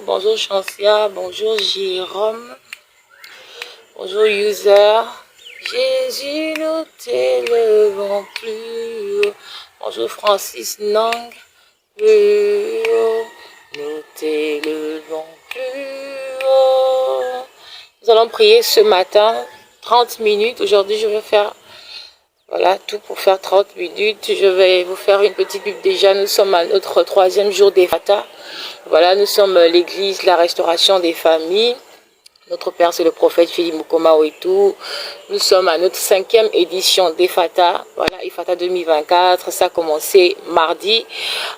bonjour Chancia, bonjour Jérôme, bonjour User. Jésus, nous t'élevons plus haut. Bonjour Francis Nang, plus haut, nous t'élevons plus haut. Nous allons prier ce matin, 30 minutes. Aujourd'hui, je vais faire, voilà, tout pour faire 30 minutes. Je vais vous faire une petite Bible déjà. Nous sommes à notre 3e jour d'Ephata. Voilà, nous sommes l'église, la restauration des familles. Notre père, c'est le prophète Philippe Mukoma Oetu. Nous sommes à notre 5e édition d'Ephata. Voilà, Ephata 2024. Ça a commencé mardi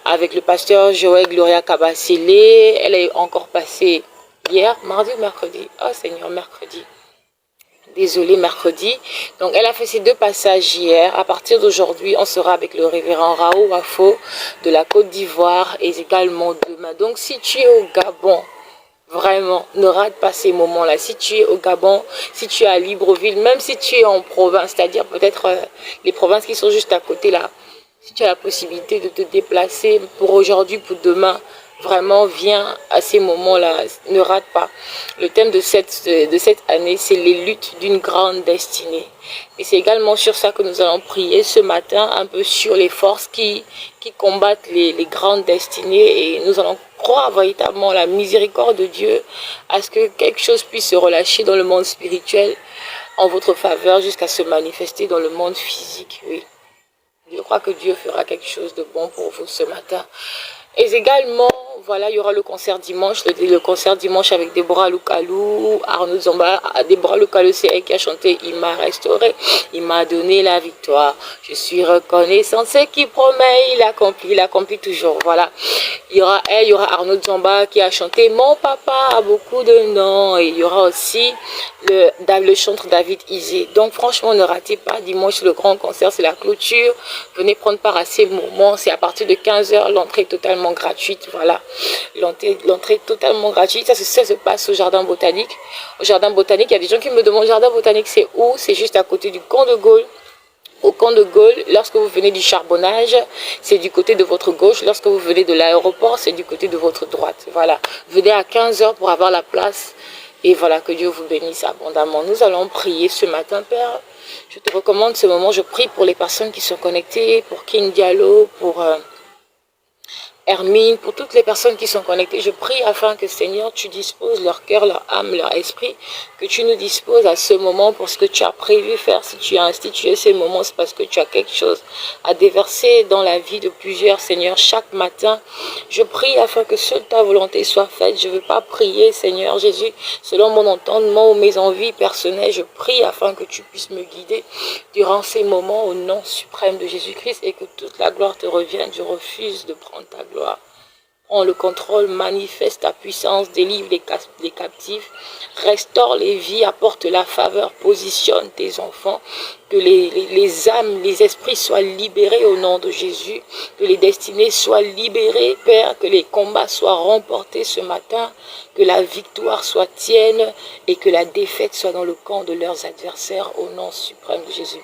avec le pasteur Joël Gloria Kabasile. Elle est encore passée hier, mardi ou mercredi? Oh Seigneur, mercredi. Désolé, mercredi. Donc, elle a fait ces 2 passages hier. À partir d'aujourd'hui, on sera avec le révérend Raoult Wafo de la Côte d'Ivoire et également demain. Donc, si tu es au Gabon, vraiment, ne rate pas ces moments-là. Si tu es au Gabon, si tu es à Libreville, même si tu es en province, c'est-à-dire peut-être les provinces qui sont juste à côté là, si tu as la possibilité de te déplacer pour aujourd'hui, pour demain, vraiment viens à ces moments-là, ne rate pas. Le thème de cette année, c'est les luttes d'une grande destinée. Et c'est également sur ça que nous allons prier ce matin, un peu sur les forces qui combattent les grandes destinées. Et nous allons croire véritablement la miséricorde de Dieu à ce que quelque chose puisse se relâcher dans le monde spirituel en votre faveur jusqu'à se manifester dans le monde physique. Oui. Je crois que Dieu fera quelque chose de bon pour vous ce matin. Et également, voilà, il y aura le concert dimanche, le concert dimanche avec Déborah Loukalou, Arnaud Zomba. Déborah Loukalou, c'est elle qui a chanté « Il m'a restauré, il m'a donné la victoire. Je suis reconnaissant, ce qui promet, il accomplit toujours. » Voilà, il y aura elle, il y aura Arnaud Zomba qui a chanté « Mon papa a beaucoup de noms » et il y aura aussi le chanteur David Izé. Donc franchement, ne ratez pas, dimanche, le grand concert, c'est la clôture. Venez prendre part à ces moments, c'est à partir de 15 h, l'entrée est totalement gratuite, voilà. L'entrée est totalement gratuite. Ça se passe au jardin botanique. Au jardin botanique, il y a des gens qui me demandent, jardin botanique, c'est où? C'est juste à côté du camp de Gaulle. Au camp de Gaulle, lorsque vous venez du charbonnage, c'est du côté de votre gauche. Lorsque vous venez de l'aéroport, c'est du côté de votre droite. Voilà. Venez à 15 h pour avoir la place. Et voilà, que Dieu vous bénisse abondamment. Nous allons prier ce matin, Père. Je te recommande ce moment. Je prie pour les personnes qui sont connectées, pour King Diallo, pour Hermine, pour toutes les personnes qui sont connectées. Je prie afin que, Seigneur, tu disposes leur cœur, leur âme, leur esprit, que tu nous disposes à ce moment pour ce que tu as prévu faire. Si tu as institué ces moments, c'est parce que tu as quelque chose à déverser dans la vie de plusieurs, Seigneur, chaque matin. Je prie afin que seule ta volonté soit faite. Je ne veux pas prier, Seigneur Jésus, selon mon entendement ou mes envies personnelles. Je prie afin que tu puisses me guider durant ces moments au nom suprême de Jésus-Christ et que toute la gloire te revienne. Je refuse de prendre ta gloire. Prends le contrôle, manifeste ta puissance, délivre les captifs, restaure les vies, apporte la faveur, positionne tes enfants, que les âmes, les esprits soient libérés au nom de Jésus, que les destinées soient libérées, Père, que les combats soient remportés ce matin, que la victoire soit tienne et que la défaite soit dans le camp de leurs adversaires au nom suprême de Jésus.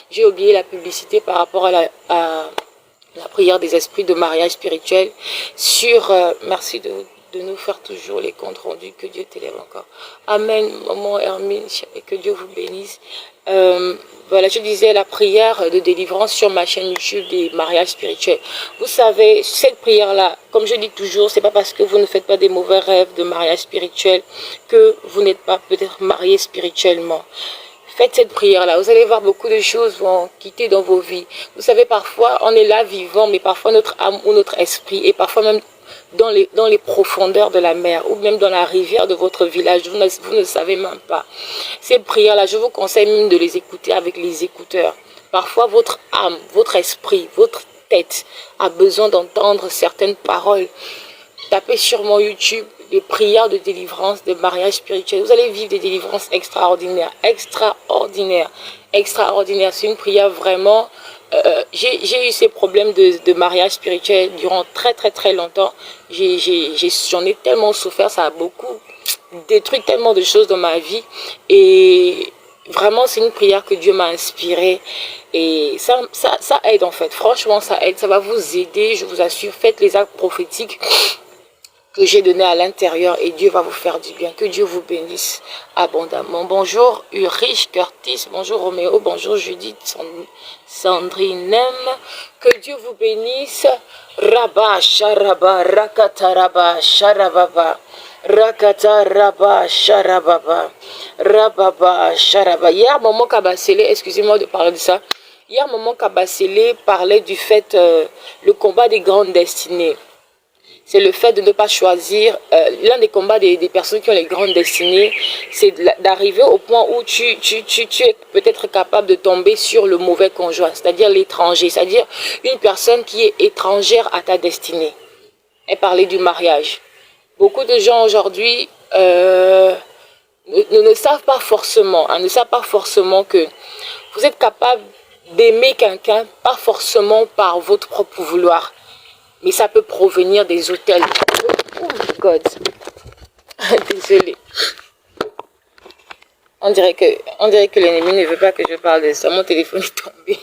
J'ai oublié la publicité par rapport à la prière des esprits de mariage spirituel sur, merci de nous faire toujours les comptes rendus, que Dieu t'élève encore. Amen, maman Hermine, et que Dieu vous bénisse. Voilà, je disais la prière de délivrance sur ma chaîne YouTube des mariages spirituels. Vous savez, cette prière-là, comme je dis toujours, c'est pas parce que vous ne faites pas des mauvais rêves de mariage spirituel que vous n'êtes pas peut-être marié spirituellement. Faites cette prière-là. Vous allez voir beaucoup de choses vont quitter dans vos vies. Vous savez, parfois, on est là vivant, mais parfois notre âme ou notre esprit, et parfois même dans les profondeurs de la mer, ou même dans la rivière de votre village, vous ne savez même pas. Ces prières-là, je vous conseille même de les écouter avec les écouteurs. Parfois, votre âme, votre esprit, votre tête a besoin d'entendre certaines paroles. Tapez sur mon YouTube des prières de délivrance, de mariage spirituel. Vous allez vivre des délivrances extraordinaires, extraordinaires, extraordinaires. C'est une prière vraiment... j'ai eu ces problèmes de mariage spirituel durant très longtemps. J'en ai tellement souffert, ça a beaucoup détruit tellement de choses dans ma vie. Et vraiment, c'est une prière que Dieu m'a inspirée. Et ça aide en fait. Franchement, ça aide. Ça va vous aider, je vous assure. Faites les actes prophétiques. que j'ai donné à l'intérieur et Dieu va vous faire du bien. Que Dieu vous bénisse abondamment. Bonjour Ulrich, Curtis, bonjour Roméo, bonjour Judith, Sandrine. Que Dieu vous bénisse. Rabba, Sharaba, Rakata, Rabba, Sharababa. Rakata, Rabba, Sharababa. Rababa, Sharaba. Hier, Maman Kabasele, excusez-moi de parler de ça. Hier, Maman Kabasele parlait du fait, le combat des grandes destinées. C'est le fait de ne pas choisir, l'un des combats des personnes qui ont les grandes destinées, c'est d'arriver au point où tu es peut-être capable de tomber sur le mauvais conjoint, c'est-à-dire l'étranger, c'est-à-dire une personne qui est étrangère à ta destinée. Elle parlait du mariage. Beaucoup de gens aujourd'hui ne savent pas forcément, ne savent pas forcément que vous êtes capable d'aimer quelqu'un, pas forcément par votre propre vouloir. Mais ça peut provenir des hôtels. Oh God. Désolée. On dirait que l'ennemi ne veut pas que je parle de ça. Mon téléphone est tombé.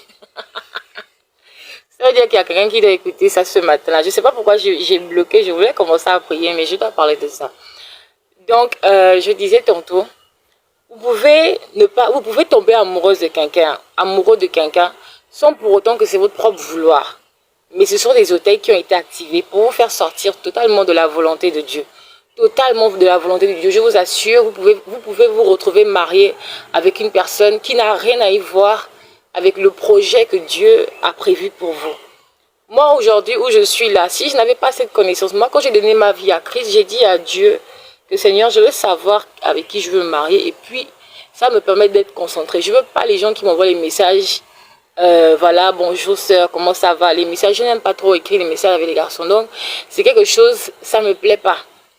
Ça veut dire qu'il y a quelqu'un qui doit écouter ça ce matin-là. Je ne sais pas pourquoi j'ai bloqué. Je voulais commencer à prier, mais je dois parler de ça. Donc, je disais tantôt, vous pouvez tomber amoureuse de quelqu'un, amoureux de quelqu'un, sans pour autant que c'est votre propre vouloir. Mais ce sont des hôtels qui ont été activés pour vous faire sortir totalement de la volonté de Dieu. Totalement de la volonté de Dieu. Je vous assure, vous pouvez vous retrouver marié avec une personne qui n'a rien à y voir avec le projet que Dieu a prévu pour vous. Moi, aujourd'hui, où je suis là, si je n'avais pas cette connaissance, moi, quand j'ai donné ma vie à Christ, j'ai dit à Dieu que Seigneur, je veux savoir avec qui je veux me marier. Et puis, ça me permet d'être concentré. Je ne veux pas les gens qui m'envoient les messages. Voilà, bonjour sœur, comment ça va? Les messages, je n'aime pas trop écrire les messages avec les garçons. Donc, c'est quelque chose, ça ne me plaît pas.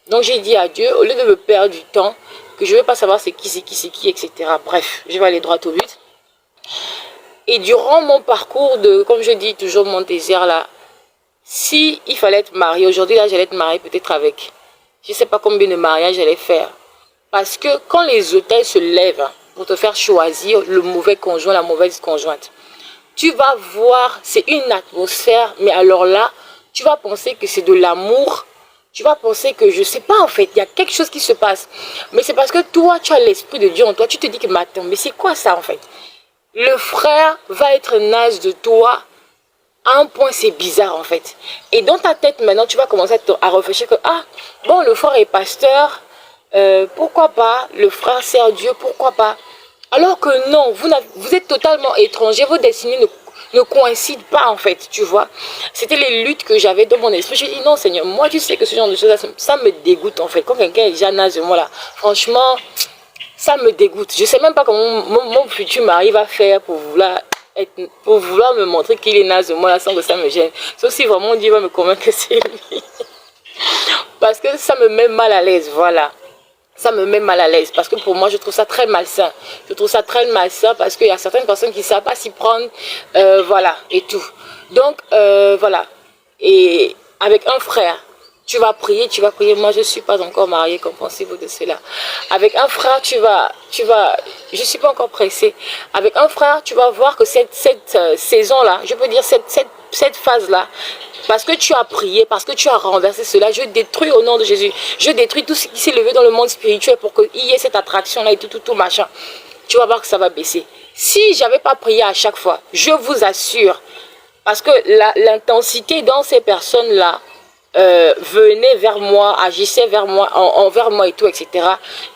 Donc, j'ai dit à Dieu, au lieu de me perdre du temps, que je ne veux pas savoir c'est qui, etc. Bref, je vais aller droit au but. Et durant mon parcours de, comme je dis toujours, mon désert là, si il fallait être marié, aujourd'hui là, j'allais être mariée peut-être avec, je ne sais pas combien de mariages j'allais faire. Parce que quand les hôtels se lèvent pour te faire choisir le mauvais conjoint, la mauvaise conjointe, tu vas voir, c'est une atmosphère, mais alors là, tu vas penser que c'est de l'amour. Tu vas penser que, je ne sais pas en fait, il y a quelque chose qui se passe. Mais c'est parce que toi, tu as l'esprit de Dieu en toi. Tu te dis que, mais attends, mais c'est quoi ça en fait? Le frère va être naze de toi. À un point, c'est bizarre en fait. Et dans ta tête, maintenant, tu vas commencer à réfléchir que, ah, bon, le frère est pasteur. Pourquoi pas? Le frère sert Dieu, pourquoi pas? Alors que non, vous êtes totalement étranger, vos destinées ne coïncident pas en fait, tu vois. C'était les luttes que j'avais dans mon esprit. Je dis non Seigneur, moi tu sais que ce genre de choses, ça me dégoûte en fait. Quand quelqu'un est déjà naze de moi là, franchement, ça me dégoûte. Je sais même pas comment mon futur mari va faire pour vouloir me montrer qu'il est naze de moi là sans que ça me gêne. Sauf si vraiment Dieu va me convaincre que c'est lui. Parce que ça me met mal à l'aise, voilà. Ça me met mal à l'aise parce que pour moi, je trouve ça très malsain. Je trouve ça très malsain parce qu'il y a certaines personnes qui ne savent pas s'y prendre, voilà, et tout. Donc, voilà. Et avec un frère, tu vas prier. Moi, je ne suis pas encore mariée, qu'en pensez-vous de cela? Avec un frère, je ne suis pas encore pressée. Avec un frère, tu vas voir que cette saison-là, je peux dire cette phase-là, parce que tu as prié, parce que tu as renversé cela, je détruis au nom de Jésus. Je détruis tout ce qui s'est levé dans le monde spirituel pour qu'il y ait cette attraction-là et tout machin. Tu vas voir que ça va baisser. Si je n'avais pas prié à chaque fois, je vous assure, parce que l'intensité dans ces personnes-là venait vers moi, agissait vers moi, envers moi et tout, etc.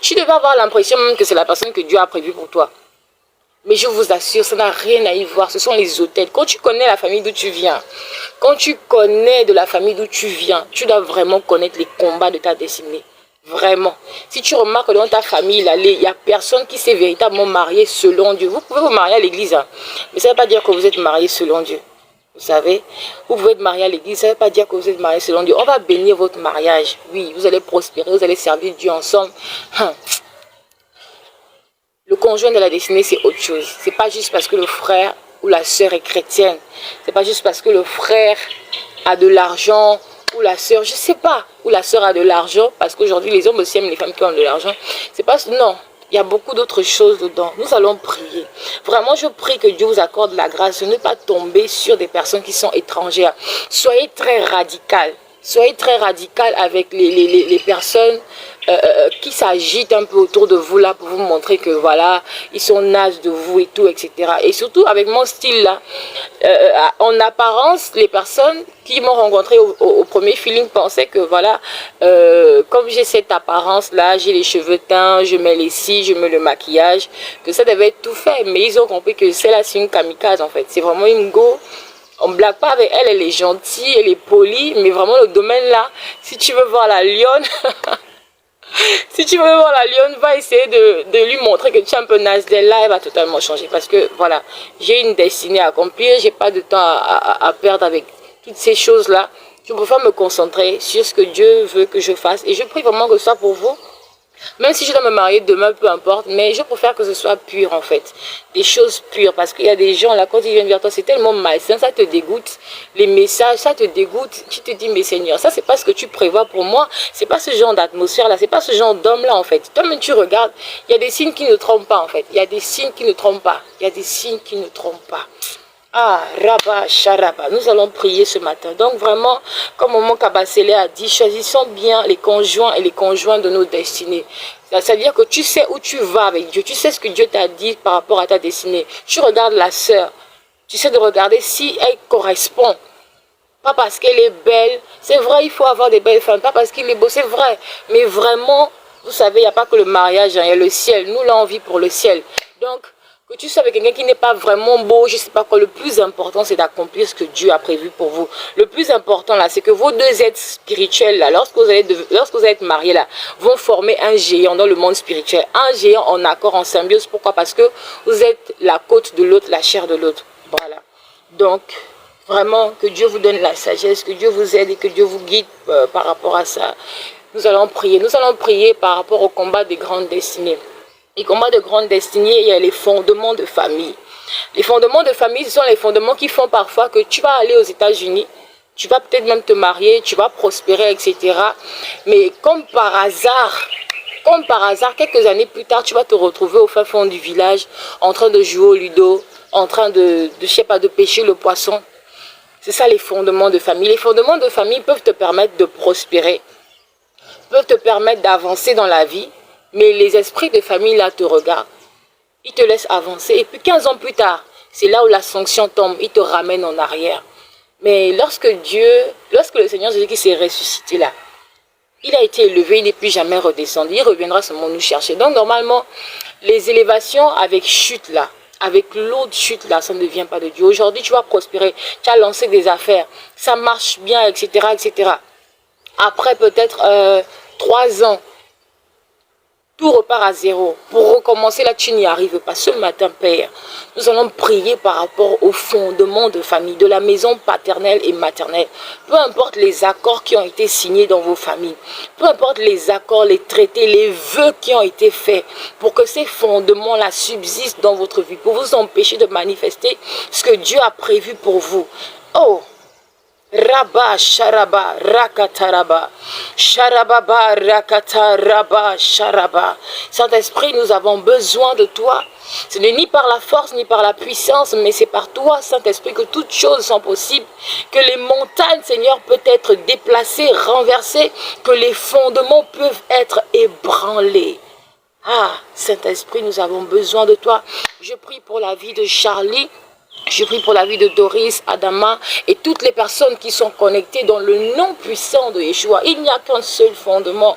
Tu devais avoir l'impression même que c'est la personne que Dieu a prévue pour toi. Mais je vous assure, ça n'a rien à y voir. Ce sont les hôtels. Quand tu connais la famille d'où tu viens, quand tu connais de la famille d'où tu viens, tu dois vraiment connaître les combats de ta destinée. Vraiment. Si tu remarques que dans ta famille, il n'y a personne qui s'est véritablement marié selon Dieu. Vous pouvez vous marier à l'église, hein, mais ça ne veut pas dire que vous êtes marié selon Dieu. Vous savez, vous pouvez être marié à l'église, ça ne veut pas dire que vous êtes marié selon Dieu. On va bénir votre mariage. Oui, vous allez prospérer, vous allez servir Dieu ensemble. Le conjoint de la destinée, c'est autre chose. C'est pas juste parce que le frère ou la sœur est chrétienne. C'est pas juste parce que le frère a de l'argent ou la sœur, je sais pas, ou la sœur a de l'argent, parce qu'aujourd'hui les hommes aussi aiment les femmes qui ont de l'argent. C'est pas, non, il y a beaucoup d'autres choses dedans. Nous allons prier. Vraiment, je prie que Dieu vous accorde la grâce de ne pas tomber sur des personnes qui sont étrangères. Soyez très radical. Soyez très radical avec les personnes qui s'agitent un peu autour de vous là pour vous montrer que voilà, ils sont nazes de vous et tout, etc. Et surtout avec mon style là, en apparence, les personnes qui m'ont rencontré au premier feeling pensaient que voilà, comme j'ai cette apparence là, j'ai les cheveux teints, je mets les cils, je mets le maquillage, que ça devait être tout fait. Mais ils ont compris que celle-là c'est une kamikaze en fait, c'est vraiment une go. On ne blague pas avec elle, elle est gentille, elle est polie, mais vraiment le domaine là, si tu veux voir la lionne, si tu veux voir la lionne, va essayer de lui montrer que tu es un peu naze d'elle, là, elle va totalement changer. Parce que voilà, j'ai une destinée à accomplir, j'ai pas de temps à perdre avec toutes ces choses-là. Je préfère me concentrer sur ce que Dieu veut que je fasse. Et je prie vraiment que ce soit pour vous. Même si je dois me marier demain, peu importe, mais je préfère que ce soit pur en fait. Des choses pures, parce qu'il y a des gens là, quand ils viennent vers toi, c'est tellement malsain, ça te dégoûte. Les messages, ça te dégoûte. Tu te dis, mais Seigneur, ça c'est pas ce que tu prévois pour moi. C'est pas ce genre d'atmosphère là, c'est pas ce genre d'homme là en fait. Toi-même tu regardes, il y a des signes qui ne trompent pas en fait. Il y a des signes qui ne trompent pas. Il y a des signes qui ne trompent pas. Ah, Rabba, Sharaba, nous allons prier ce matin. Donc vraiment, comme Maman Kabasele a dit, choisissons bien les conjoints et les conjoints de nos destinées. C'est-à-dire que tu sais où tu vas avec Dieu, tu sais ce que Dieu t'a dit par rapport à ta destinée. Tu regardes la sœur, tu sais de regarder si elle correspond. Pas parce qu'elle est belle, c'est vrai, il faut avoir des belles femmes, pas parce qu'il est beau, c'est vrai. Mais vraiment, vous savez, il n'y a pas que le mariage, hein, il y a le ciel. Nous, là, on vit pour le ciel. Donc, que tu sois avec quelqu'un qui n'est pas vraiment beau, je ne sais pas quoi, le plus important, c'est d'accomplir ce que Dieu a prévu pour vous. Le plus important, là, c'est que vos deux êtres spirituels, là, lorsque vous allez être mariés, là, vont former un géant dans le monde spirituel. Un géant en accord, en symbiose. Pourquoi? Parce que vous êtes la côte de l'autre, la chair de l'autre. Voilà. Donc, vraiment, que Dieu vous donne la sagesse, que Dieu vous aide et que Dieu vous guide par rapport à ça. Nous allons prier. Nous allons prier par rapport au combat des grandes destinées. Les combats de grande destinée, il y a les fondements de famille. Les fondements de famille, ce sont les fondements qui font parfois que tu vas aller aux États-Unis, tu vas peut-être même te marier, tu vas prospérer, etc. Mais comme par hasard, quelques années plus tard, tu vas te retrouver au fin fond du village, en train de jouer au ludo, en train de je sais pas, de pêcher le poisson. C'est ça les fondements de famille. Les fondements de famille peuvent te permettre de prospérer, peuvent te permettre d'avancer dans la vie. Mais les esprits de famille là te regardent, ils te laissent avancer. Et puis 15 ans plus tard, c'est là où la sanction tombe, ils te ramènent en arrière. Mais lorsque le Seigneur Jésus qui s'est ressuscité là, il a été élevé, il n'est plus jamais redescendu, il reviendra seulement nous chercher. Donc normalement, les élévations avec chute là, avec l'autre chute là, ça ne vient pas de Dieu. Aujourd'hui, tu vas prospérer, tu as lancé des affaires, ça marche bien, etc. etc. Après peut-être 3 ans, tout repart à zéro. Pour recommencer, là, tu n'y arrives pas. Ce matin, Père, nous allons prier par rapport au fondement de famille, de la maison paternelle et maternelle. Peu importe les accords qui ont été signés dans vos familles, peu importe les accords, les traités, les vœux qui ont été faits, pour que ces fondements-là subsistent dans votre vie, pour vous empêcher de manifester ce que Dieu a prévu pour vous. Oh! Rabba Sharaba Rakataraba Sharababa Rakata Rabba Sharaba. Saint-Esprit, nous avons besoin de toi. Ce n'est ni par la force ni par la puissance, mais c'est par toi, Saint-Esprit, que toutes choses sont possibles, que les montagnes, Seigneur, peuvent être déplacées, renversées, que les fondements peuvent être ébranlés. Ah, Saint-Esprit, nous avons besoin de toi. Je prie pour la vie de Charlie. Je prie pour la vie de Doris, Adama et toutes les personnes qui sont connectées dans le nom puissant de Yeshua. Il n'y a qu'un seul fondement.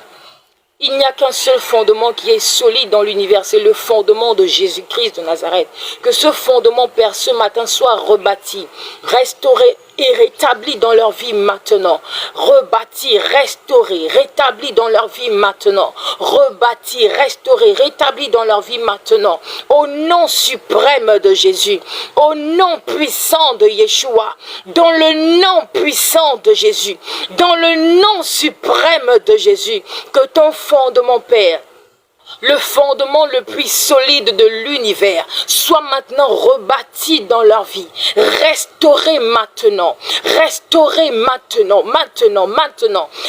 Il n'y a qu'un seul fondement qui est solide dans l'univers, c'est le fondement de Jésus-Christ de Nazareth. Que ce fondement, Père, ce matin soit rebâti, restauré et rétabli dans leur vie maintenant. Rebâti, restauré, rétabli dans leur vie maintenant. Rebâti, restauré, rétabli dans leur vie maintenant. Au nom suprême de Jésus, au nom puissant de Yeshua, dans le nom puissant de Jésus, dans le nom suprême de Jésus, que ton fondement, Père, le fondement le plus solide de l'univers, soit maintenant rebâti dans leur vie, restauré maintenant, restauré maintenant,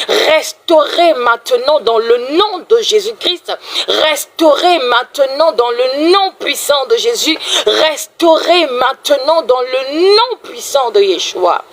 restauré maintenant dans le nom de Jésus-Christ, restauré maintenant dans le nom puissant de Jésus, restauré maintenant dans le nom puissant de Yeshua.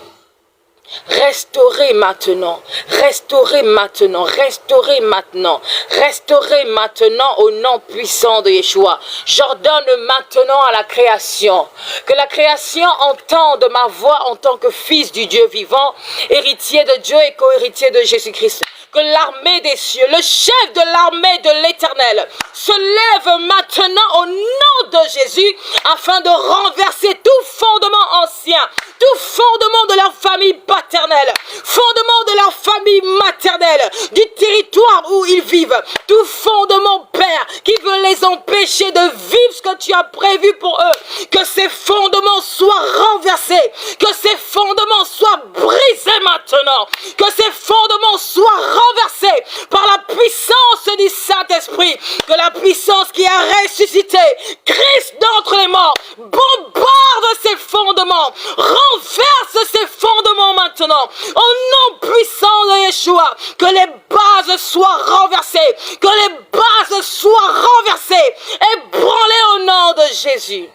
Restaurez maintenant, restaurez maintenant, restaurez maintenant, restaurez maintenant au nom puissant de Yeshua. J'ordonne maintenant à la création, que la création entende ma voix en tant que fils du Dieu vivant, héritier de Dieu et co-héritier de Jésus-Christ. Que l'armée des cieux, le chef de l'armée de l'Éternel, se lève maintenant au nom de Jésus afin de renverser tout fondement ancien, tout fondement de leur famille paternelle, fondement de leur famille maternelle, du territoire où ils vivent, tout fondement, Père, qui veut les empêcher de vivre ce que tu as prévu pour eux. Que ces fondements soient renversés, que ces fondements soient brisés maintenant, que ces fondements soient renversés par la puissance du Saint-Esprit, que la puissance qui a ressuscité Christ d'entre les morts bombarde ces fondements, renverse ces fondements maintenant, au nom puissant de Yeshua, que les bases soient renversées, que les bases soient renversées et branlées au nom de Jésus.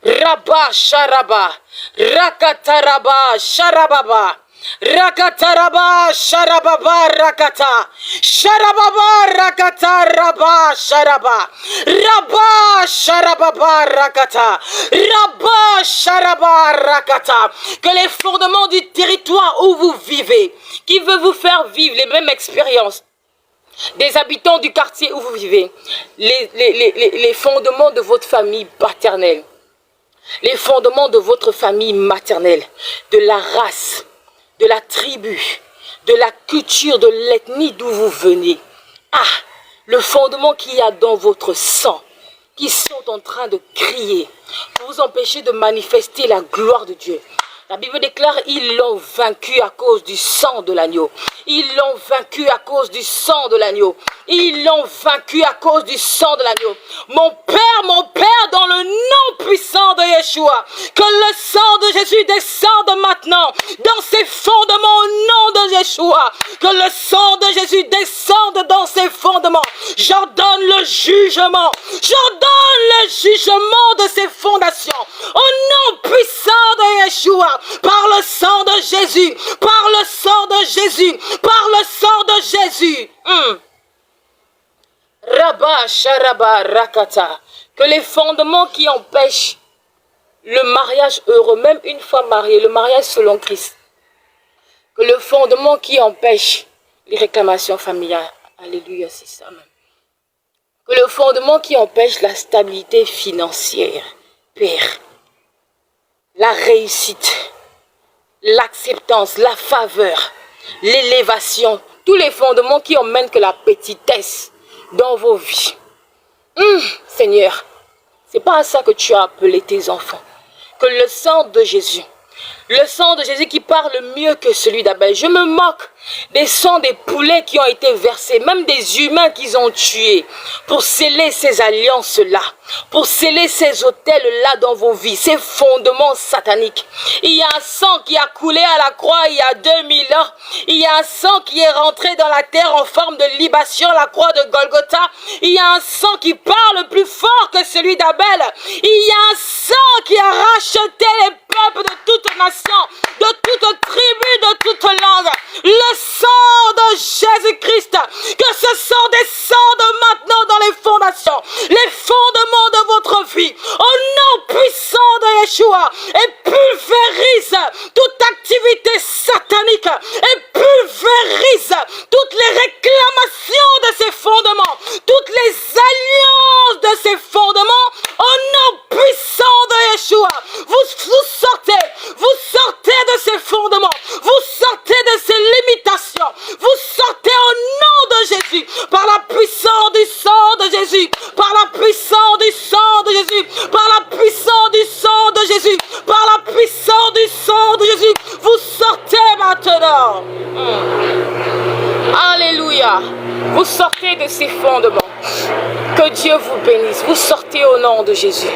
Rabba Sharaba, Rakataraba Sharababa, Rakataraba Sharababa Rakata, Sharababa Rakata Rabba Sharaba, Rabba Sharababa Rakata, Rabba Sharaba Rakata. Que les fondements du territoire où vous vivez, qui veut vous faire vivre les mêmes expériences des habitants du quartier où vous vivez, les fondements de votre famille paternelle, les fondements de votre famille maternelle, de la race, de la tribu, de la culture, de l'ethnie d'où vous venez. Ah, le fondement qu'il y a dans votre sang, qui sont en train de crier pour vous empêcher de manifester la gloire de Dieu. La Bible déclare, ils l'ont vaincu à cause du sang de l'agneau. Ils l'ont vaincu à cause du sang de l'agneau. Ils l'ont vaincu à cause du sang de l'agneau. Mon Père, dans le nom puissant de Yeshua, que le sang de Jésus descende maintenant dans ses fondements au nom de Yeshua. Que le sang de Jésus descende dans ses fondements. J'ordonne le jugement. J'ordonne le jugement de ses fondations. Au nom puissant de Yeshua. Par le sang de Jésus, par le sang de Jésus, par le sang de Jésus. Rabba Sharaba Rakata. Que les fondements qui empêchent le mariage heureux, même une fois marié, le mariage selon Christ. Que le fondement qui empêche les réclamations familiales. Alléluia, c'est ça même. Que le fondement qui empêche la stabilité financière, Père, la réussite, l'acceptance, la faveur, l'élévation, tous les fondements qui emmènent que la petitesse dans vos vies. Seigneur, c'est pas à ça que tu as appelé tes enfants. Que le sang de Jésus, le sang de Jésus qui parle mieux que celui d'Abel. Je me moque des sangs des poulets qui ont été versés, même des humains qu'ils ont tués, pour sceller ces alliances-là, pour sceller ces autels-là dans vos vies, ces fondements sataniques. Il y a un sang qui a coulé à la croix il y a 2000 ans. Il y a un sang qui est rentré dans la terre en forme de libation, la croix de Golgotha. Il y a un sang qui parle plus fort que celui d'Abel. Il y a un sang qui a racheté les peuples de toute nation, de toute tribu, de toute langue. Le sang de Jésus-Christ, que ce sang descende maintenant dans les fondations, les fondements de votre vie, au nom puissant de Yeshua, et pulvérise toute activité satanique, et pulvérise toutes les réclamations de ces fondements, toutes les alliances de ces fondements, au nom puissant de Yeshua. Vous sortez de ces fondements, vous sortez de ces limitations, vous sortez au nom de Jésus, par la puissance du sang de Jésus, par la puissance du sang de Jésus, par la puissance du sang de Jésus, par la puissance du sang de Jésus, vous sortez maintenant. Alléluia. Vous sortez de ces fondements. Que Dieu vous bénisse. Vous sortez au nom de Jésus.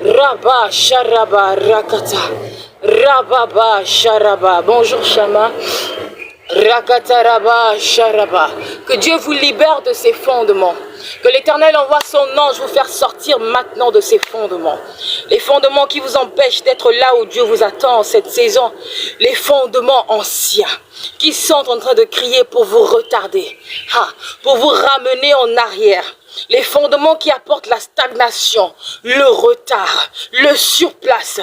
Rabba Sharaba Rakata. Rababa Sharaba. Bonjour Shama. Rakataraba, Sharaba. Que Dieu vous libère de ses fondements. Que l'Éternel envoie son ange vous faire sortir maintenant de ces fondements. Les fondements qui vous empêchent d'être là où Dieu vous attend en cette saison. Les fondements anciens qui sont en train de crier pour vous retarder, pour vous ramener en arrière. Les fondements qui apportent la stagnation, le retard, le surplace,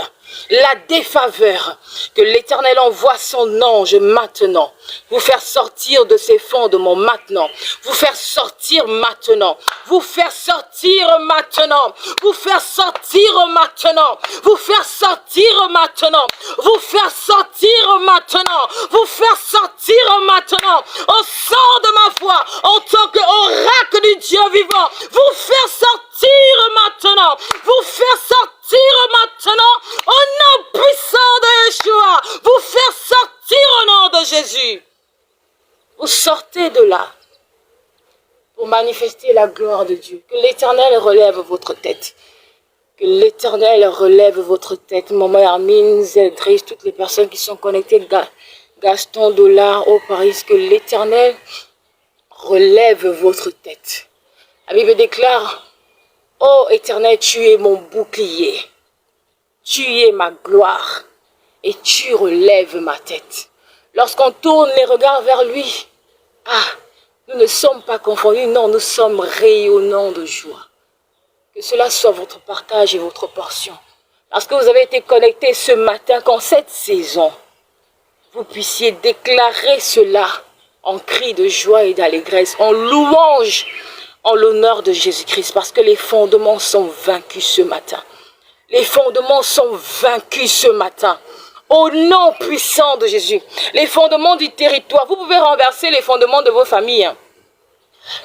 la défaveur. Que l'Éternel envoie son ange maintenant. Vous faire sortir de ces fondements maintenant. Vous faire sortir maintenant. Vous faire sortir maintenant. Vous faire sortir maintenant. Vous faire sortir maintenant. Vous faire sortir maintenant. Vous faire sortir maintenant. Au son de ma voix, en tant qu'oracle du Dieu vivant, vous faire sortir maintenant. Vous faire sortir maintenant au nom puissant de Yeshua. Vous faire sortir au nom de Jésus. Vous sortez de là pour manifester la gloire de Dieu. Que l'Éternel relève votre tête. Que l'Éternel relève votre tête. Maman Hermine, Zedris, toutes les personnes qui sont connectées, Gaston, Dollar, au Paris, que l'Éternel relève votre tête. La Bible déclare, ô Éternel, tu es mon bouclier. Tu es ma gloire. Et tu relèves ma tête. Lorsqu'on tourne les regards vers lui, nous ne sommes pas confondus, non, nous sommes rayonnants de joie. Que cela soit votre partage et votre portion. Parce que vous avez été connectés ce matin, qu'en cette saison, vous puissiez déclarer cela en cri de joie et d'allégresse, en louange, en l'honneur de Jésus-Christ. Parce que les fondements sont vaincus ce matin. Les fondements sont vaincus ce matin. Au nom puissant de Jésus. Les fondements du territoire. Vous pouvez renverser les fondements de vos familles.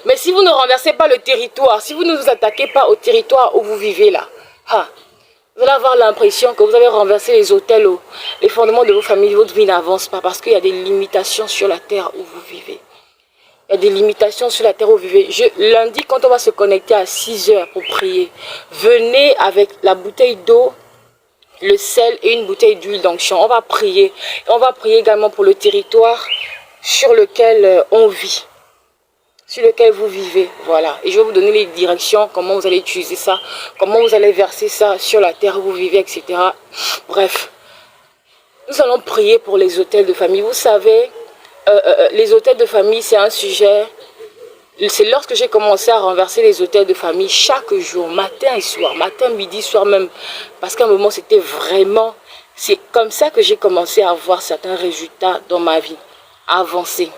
Mais si vous ne renversez pas le territoire, si vous ne vous attaquez pas au territoire où vous vivez là, vous allez avoir l'impression que vous avez renversé les hôtels, les fondements de vos familles. Votre vie n'avance pas parce qu'il y a des limitations sur la terre où vous vivez. Il y a des limitations sur la terre où vous vivez. Lundi, quand on va se connecter à 6 heures pour prier, venez avec la bouteille d'eau, le sel et une bouteille d'huile d'onction. On va prier. On va prier également pour le territoire sur lequel on vit, sur lequel vous vivez. Voilà. Et je vais vous donner les directions, comment vous allez utiliser ça, comment vous allez verser ça sur la terre où vous vivez, etc. Bref. Nous allons prier pour les hôtels de famille. Vous savez, les hôtels de famille, c'est un sujet. C'est lorsque j'ai commencé à renverser les hôtels de famille chaque jour, matin et soir, matin, midi, soir même. Parce qu'à un moment, c'était vraiment... C'est comme ça que j'ai commencé à avoir certains résultats dans ma vie, à avancer.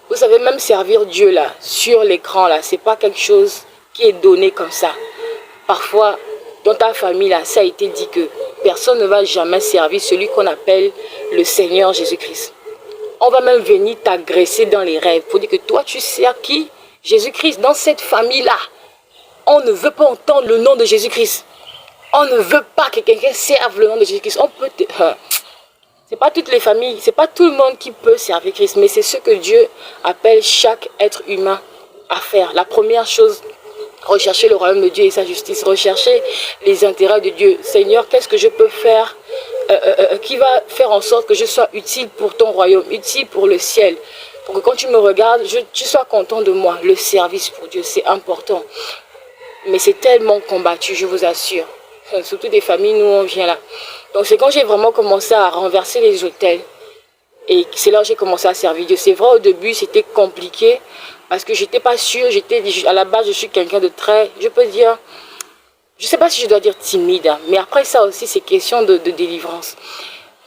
Vous savez, même servir Dieu là, sur l'écran là, c'est pas quelque chose qui est donné comme ça. Parfois, dans ta famille là, ça a été dit que personne ne va jamais servir celui qu'on appelle le Seigneur Jésus-Christ. On va même venir t'agresser dans les rêves pour dire que toi, tu sers qui? Jésus-Christ. Dans cette famille-là, on ne veut pas entendre le nom de Jésus-Christ. On ne veut pas que quelqu'un serve le nom de Jésus-Christ. C'est pas toutes les familles, c'est pas tout le monde qui peut servir Christ, mais c'est ce que Dieu appelle chaque être humain à faire. La première chose, rechercher le royaume de Dieu et sa justice, rechercher les intérêts de Dieu. Seigneur, qu'est-ce que je peux faire qui va faire en sorte que je sois utile pour ton royaume, utile pour le ciel, pour que quand tu me regardes, tu sois content de moi. Le service pour Dieu, c'est important. Mais c'est tellement combattu, je vous assure. Surtout des familles, nous on vient là. Donc c'est quand j'ai vraiment commencé à renverser les hôtels. Et c'est là où j'ai commencé à servir Dieu. C'est vrai, au début, c'était compliqué. Parce que j'étais pas sûre. À la base, je suis quelqu'un de très, je peux dire, je sais pas si je dois dire timide. Mais après ça aussi, c'est question de délivrance.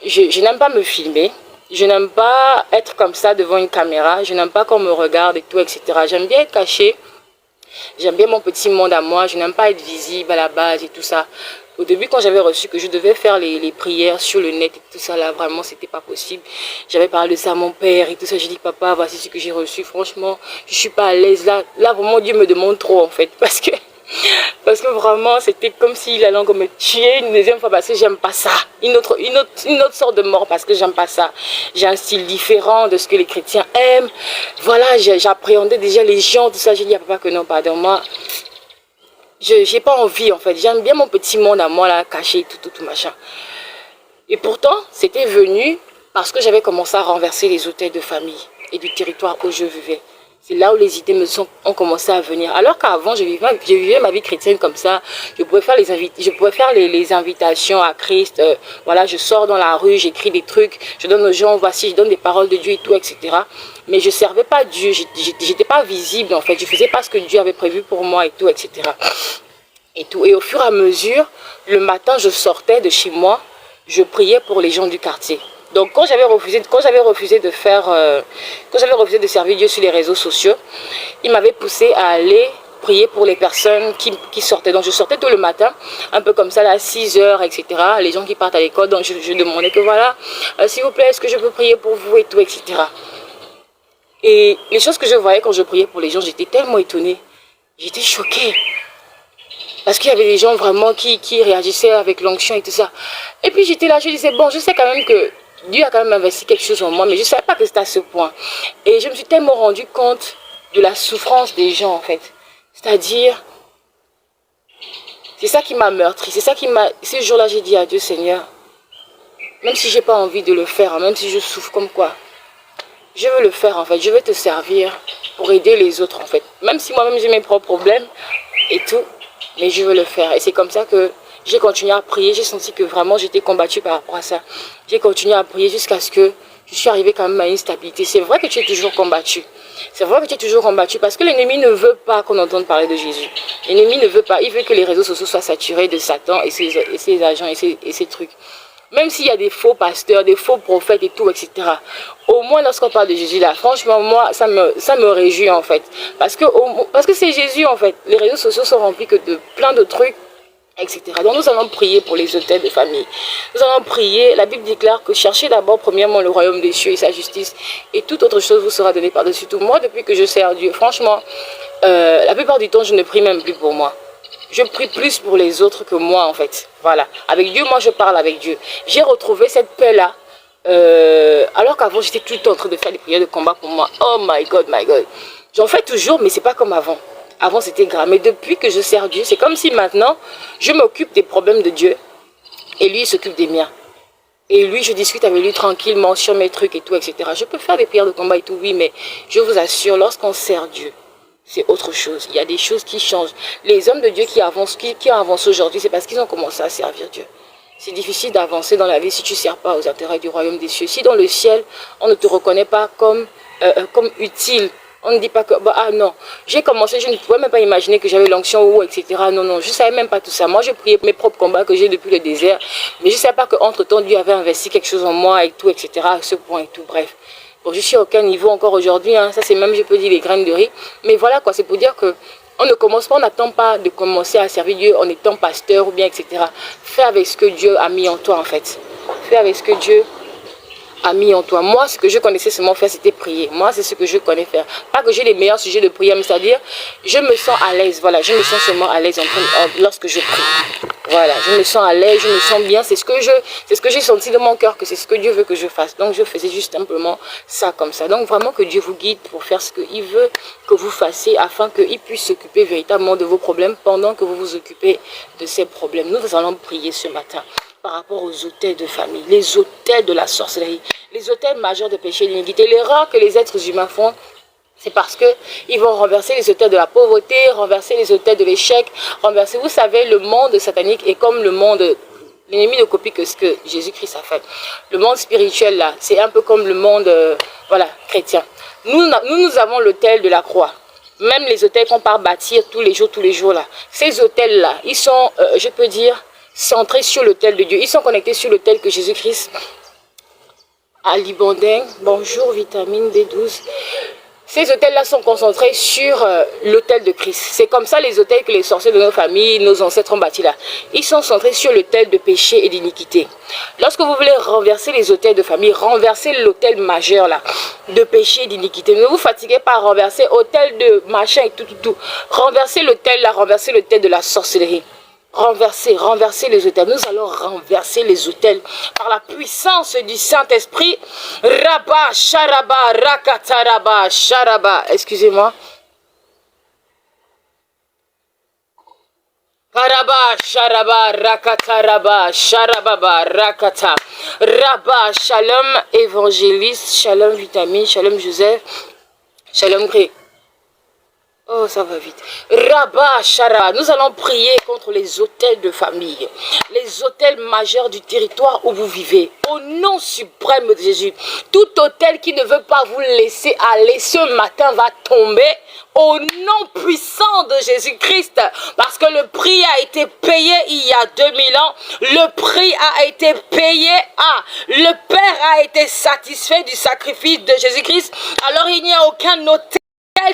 Je n'aime pas me filmer. Je n'aime pas être comme ça devant une caméra. Je n'aime pas qu'on me regarde et tout, etc. J'aime bien être cachée. J'aime bien mon petit monde à moi. Je n'aime pas être visible à la base et tout ça. Au début, quand j'avais reçu que je devais faire les prières sur le net et tout ça, là, vraiment, c'était pas possible. J'avais parlé de ça à mon père et tout ça. J'ai dit, papa, voici ce que j'ai reçu. Franchement, je suis pas à l'aise. Là, vraiment, Dieu me demande trop, en fait. Parce que vraiment, c'était comme si la langue me tuait une deuxième fois parce que j'aime pas ça. Une autre sorte de mort parce que j'aime pas ça. J'ai un style différent de ce que les chrétiens aiment. Voilà, j'appréhendais déjà les gens, tout ça. J'ai dit à papa que non, pardon, moi... j'ai pas envie en fait, j'aime bien mon petit monde à moi là, caché, tout machin. Et pourtant, c'était venu Parce que j'avais commencé à renverser les autels de famille et du territoire où je vivais. C'est là où les idées ont commencé à venir. Alors qu'avant, je vivais ma vie chrétienne comme ça. Je pouvais faire les invitations à Christ. Voilà, je sors dans la rue, j'écris des trucs, je donne aux gens, voici, je donne des paroles de Dieu et tout, etc. Mais je ne servais pas Dieu, je n'étais pas visible en fait. Je ne faisais pas ce que Dieu avait prévu pour moi et tout, etc. Et au fur et à mesure, le matin, je sortais de chez moi, je priais pour les gens du quartier. Donc quand j'avais refusé de servir Dieu sur les réseaux sociaux, il m'avait poussé à aller prier pour les personnes qui sortaient. Donc je sortais tôt le matin, un peu comme ça, à 6 heures, etc. Les gens qui partent à l'école, donc je demandais que voilà, s'il vous plaît, est-ce que je peux prier pour vous et tout, etc. Et les choses que je voyais quand je priais pour les gens, j'étais tellement étonnée. J'étais choquée. Parce qu'il y avait des gens vraiment qui réagissaient avec l'onction et tout ça. Et puis j'étais là, je disais, bon, je sais quand même que Dieu a quand même investi quelque chose en moi, mais je ne savais pas que c'était à ce point. Et je me suis tellement rendu compte de la souffrance des gens, en fait. C'est-à-dire, c'est ça qui m'a meurtri. C'est ça qui m'a... Ce jour-là, j'ai dit à Dieu, Seigneur, même si je n'ai pas envie de le faire, même si je souffre comme quoi, je veux le faire, en fait. Je veux te servir pour aider les autres, en fait. Même si moi-même, j'ai mes propres problèmes et tout, mais je veux le faire. Et c'est comme ça que j'ai continué à prier. J'ai senti que vraiment j'étais combattue par rapport à ça. J'ai continué à prier jusqu'à ce que je suis arrivée quand même à une stabilité. C'est vrai que tu es toujours combattu. C'est vrai que tu es toujours combattu parce que l'ennemi ne veut pas qu'on entende parler de Jésus. L'ennemi ne veut pas. Il veut que les réseaux sociaux soient saturés de Satan et ses agents et ses trucs. Même s'il y a des faux pasteurs, des faux prophètes et tout, etc. Au moins, lorsqu'on parle de Jésus, là, franchement, moi, ça me réjouit, en fait. Parce que c'est Jésus, en fait. Les réseaux sociaux sont remplis que de plein de trucs, etc. Donc, nous allons prier pour les autels de famille. Nous allons prier. La Bible déclare que cherchez d'abord, premièrement, le royaume des cieux et sa justice. Et toute autre chose vous sera donnée par-dessus tout. Moi, depuis que je sers Dieu, franchement, la plupart du temps, je ne prie même plus pour moi. Je prie plus pour les autres que moi, en fait. Voilà. Avec Dieu, moi, je parle avec Dieu. J'ai retrouvé cette paix-là. Alors qu'avant, j'étais tout le temps en train de faire des prières de combat pour moi. Oh my God, my God. J'en fais toujours, mais c'est pas comme avant. Avant, c'était grave. Mais depuis que je sers Dieu, c'est comme si maintenant, je m'occupe des problèmes de Dieu. Et lui, il s'occupe des miens. Et lui, je discute avec lui tranquillement sur mes trucs et tout, etc. Je peux faire des prières de combat et tout, oui, mais je vous assure, lorsqu'on sert Dieu, c'est autre chose. Il y a des choses qui changent. Les hommes de Dieu qui avancent aujourd'hui, c'est parce qu'ils ont commencé à servir Dieu. C'est difficile d'avancer dans la vie si tu ne sers pas aux intérêts du royaume des cieux. Si dans le ciel, on ne te reconnaît pas comme utile, on ne dit pas que, bah, ah non, j'ai commencé, je ne pouvais même pas imaginer que j'avais l'onction ou etc. Non, non, je ne savais même pas tout ça. Moi, je priais mes propres combats que j'ai depuis le désert, mais je ne savais pas qu'entre-temps, Dieu avait investi quelque chose en moi et tout, etc. à ce point et tout, bref. Bon, je suis à aucun niveau encore aujourd'hui, hein. Ça c'est même, je peux dire, les graines de riz. Mais voilà quoi, c'est pour dire que on ne commence pas, on n'attend pas de commencer à servir Dieu en étant pasteur ou bien, etc. Fais avec ce que Dieu a mis en toi en fait. Fais avec ce que Dieu a mis en toi. Moi, ce que je connaissais seulement faire, c'était prier. Moi, c'est ce que je connais faire. Pas que j'ai les meilleurs sujets de prière, mais c'est-à-dire, je me sens à l'aise. Voilà, je me sens seulement à l'aise lorsque je prie. Voilà, je me sens à l'aise, je me sens bien. C'est ce que j'ai senti de mon cœur, que c'est ce que Dieu veut que je fasse. Donc, je faisais juste simplement ça comme ça. Donc, vraiment que Dieu vous guide pour faire ce qu'il veut que vous fassiez afin qu'il puisse s'occuper véritablement de vos problèmes pendant que vous vous occupez de ces problèmes. Nous allons prier ce matin par rapport aux autels de famille, les autels de la sorcellerie, les autels majeurs de péché et d'iniquité. L'erreur que les êtres humains font, c'est parce qu'ils vont renverser les autels de la pauvreté, renverser les autels de l'échec, renverser, vous savez, le monde satanique est comme le monde, l'ennemi ne copie que ce que Jésus-Christ a fait. Le monde spirituel, là, c'est un peu comme le monde, voilà, chrétien. Nous avons l'autel de la croix. Même les autels qu'on part bâtir tous les jours, là. Ces autels-là, ils sont, je peux dire, centrés sur l'autel de Dieu. Ils sont connectés sur l'autel que Jésus-Christ a libandé. Bonjour, vitamine B12. Ces autels-là sont concentrés sur l'autel de Christ. C'est comme ça les autels que les sorciers de nos familles, nos ancêtres ont bâtis là. Ils sont centrés sur l'autel de péché et d'iniquité. Lorsque vous voulez renverser les autels de famille, renverser l'autel majeur là, de péché et d'iniquité. Ne vous fatiguez pas à renverser l'autel de machin et tout. Renverser l'autel là, renverser l'autel de la sorcellerie. Renverser les autels. Nous allons renverser les autels par la puissance du Saint-Esprit. Rabba, Sharaba, Rakataraba, Sharaba. Excusez-moi. Karaba, Sharaba, Rakata, Raba, Sharababa, Rakata, Raba, Shalom, évangéliste, Shalom, vitamine, Shalom, Joseph, Shalom, oh, ça va vite. Rabba, Shara, nous allons prier contre les hôtels de famille, les hôtels majeurs du territoire où vous vivez. Au nom suprême de Jésus, tout hôtel qui ne veut pas vous laisser aller ce matin va tomber au nom puissant de Jésus-Christ. Parce que le prix a été payé il y a 2000 ans. Le prix a été payé. Le Père a été satisfait du sacrifice de Jésus-Christ. Alors il n'y a aucun hôtel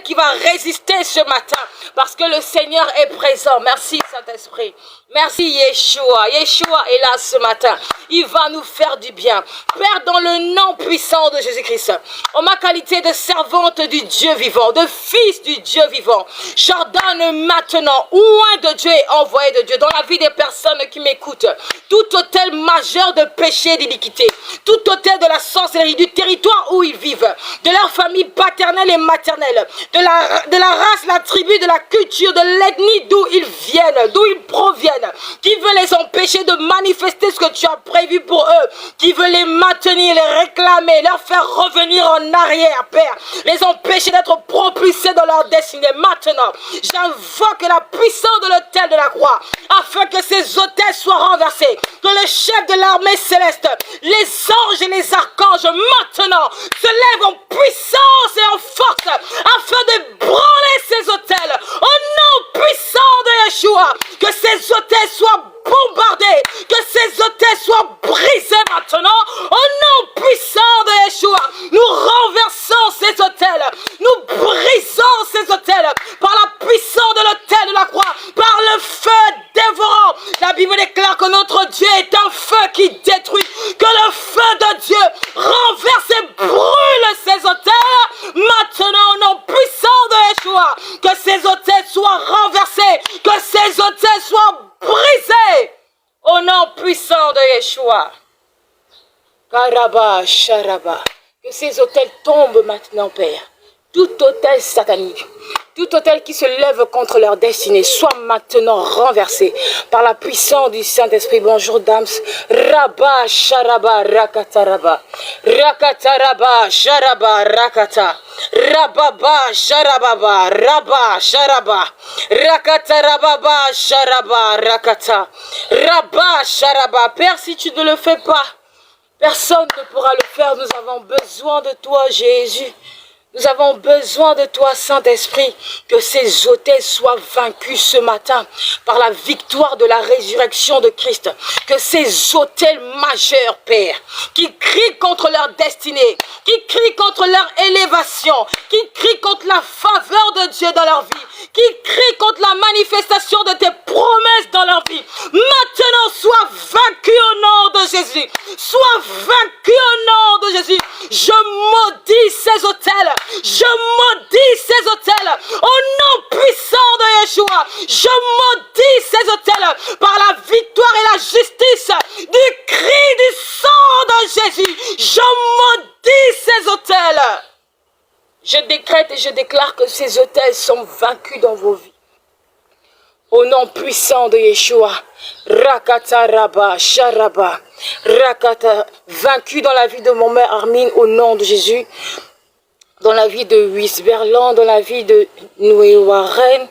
qui va résister ce matin parce que le Seigneur est présent. Merci Saint-Esprit. Merci Yeshua. Yeshua est là ce matin. Il va nous faire du bien. Père, dans le nom puissant de Jésus-Christ, en ma qualité de servante du Dieu vivant, de fils du Dieu vivant, j'ordonne maintenant, oint de Dieu et envoyé de Dieu, dans la vie des personnes qui m'écoutent, tout hôtel majeur de péché et d'iniquité, tout hôtel de la sorcellerie, du territoire où ils vivent, de leur famille paternelle et maternelle, de la race, la tribu, de la culture, de l'ethnie d'où ils viennent, d'où ils proviennent, qui veut les empêcher de manifester ce que tu as prévu pour eux, qui veut les maintenir, les réclamer, leur faire revenir en arrière, Père, les empêcher d'être propulsés dans leur destinée. Maintenant, j'invoque la puissance de l'autel de la croix, afin que ces autels soient renversés, que le chef de l'armée céleste, les anges et les archanges, maintenant, se lèvent en puissance et en force, afin de branler ces autels, au nom puissant de Yeshua, que ces autels soient bombardés, que ces hôtels soient brisés maintenant, au nom puissant de Yeshua. Nous renversons ces hôtels, nous brisons ces hôtels par la puissance de l'autel de la croix, par le feu dévorant. La Bible déclare que notre Dieu est un feu qui détruit, que le feu de Dieu renverse et brûle ces hôtels maintenant au nom puissant de Yeshua. Que ces hôtels soient renversés, que ces hôtels soient brisés au nom puissant de Yeshua. Karaba, Sharaba. Que ces hôtels tombent maintenant, Père. Tout hôtel satanique, tout hôtel qui se lève contre leur destinée, soit maintenant renversé par la puissance du Saint-Esprit. Bonjour, Dams. Rabba, Sharaba, Rakata, Rabba. Rakata, Rabba, Sharaba, Rakata. Rababa, Sharababa, Rabba, Sharaba. Rakata, Rababa, Sharaba, Rakata. Rabba, Sharaba. Père, si tu ne le fais pas, personne ne pourra le faire. Nous avons besoin de toi, Jésus. Nous avons besoin de toi, Saint-Esprit, que ces hôtels soient vaincus ce matin par la victoire de la résurrection de Christ. Que ces hôtels majeurs, Père, qui crient contre leur destinée, qui crient contre leur élévation, qui crient contre la faveur de Dieu dans leur vie, qui crient contre la manifestation de tes promesses dans leur vie, maintenant soient vaincus au nom de Jésus. Soient vaincus au nom de Jésus. Je maudis ces hôtels. Je maudis ces hôtels au nom puissant de Yeshua. Je maudis ces hôtels par la victoire et la justice du cri du sang de Jésus. Je maudis ces hôtels. Je décrète et je déclare que ces hôtels sont vaincus dans vos vies. Au nom puissant de Yeshua, Rakata Rabba, Sharaba, Rakata, vaincu dans la vie de mon mère Armine au nom de Jésus, dans la vie de Wisberland, dans la vie de Noé Warren,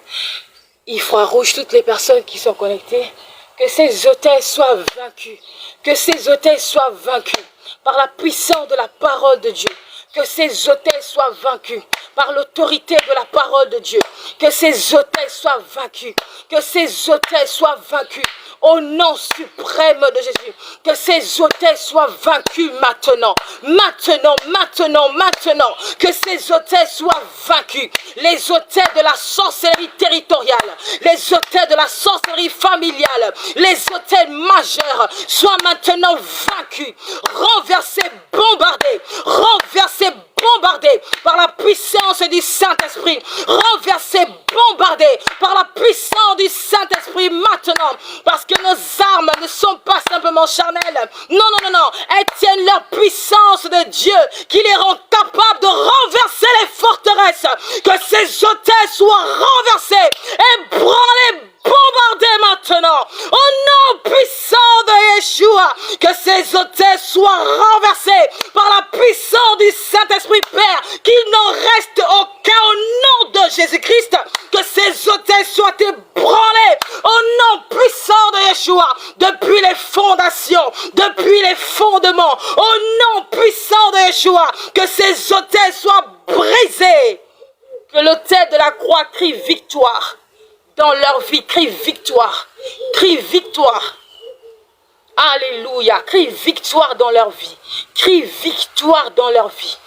Ifra Rouge, toutes les personnes qui sont connectées, que ces hôtels soient vaincus, que ces hôtels soient vaincus par la puissance de la parole de Dieu. Que ces hôtels soient vaincus par l'autorité de la parole de Dieu. Que ces hôtels soient vaincus. Que ces hôtels soient vaincus. Au nom suprême de Jésus. Que ces hôtels soient vaincus maintenant. Maintenant, maintenant, maintenant. Que ces hôtels soient vaincus. Les hôtels de la sorcellerie territoriale. Les hôtels de la sorcellerie familiale. Les hôtels majeurs soient maintenant vaincus. Renversés, bombardés. Renversés, bombardés par la puissance du Saint-Esprit. Renversés, bombardés par la puissance du Saint-Esprit maintenant. Parce que nos armes ne sont pas simplement charnelles. Non, non, non, non. Elles tiennent leur puissance de Dieu qui les rend capables de renverser les forteresses. Que ces hôtels soient renversés et branlés, bombardés maintenant. Jésus-Christ, que ces autels soient ébranlés au nom puissant de Yeshua, depuis les fondations, depuis les fondements, au nom puissant de Yeshua, que ces autels soient brisés. Que l'autel de la croix crie victoire dans leur vie, crie victoire, crie victoire. Alléluia, crie victoire dans leur vie, crie victoire dans leur vie.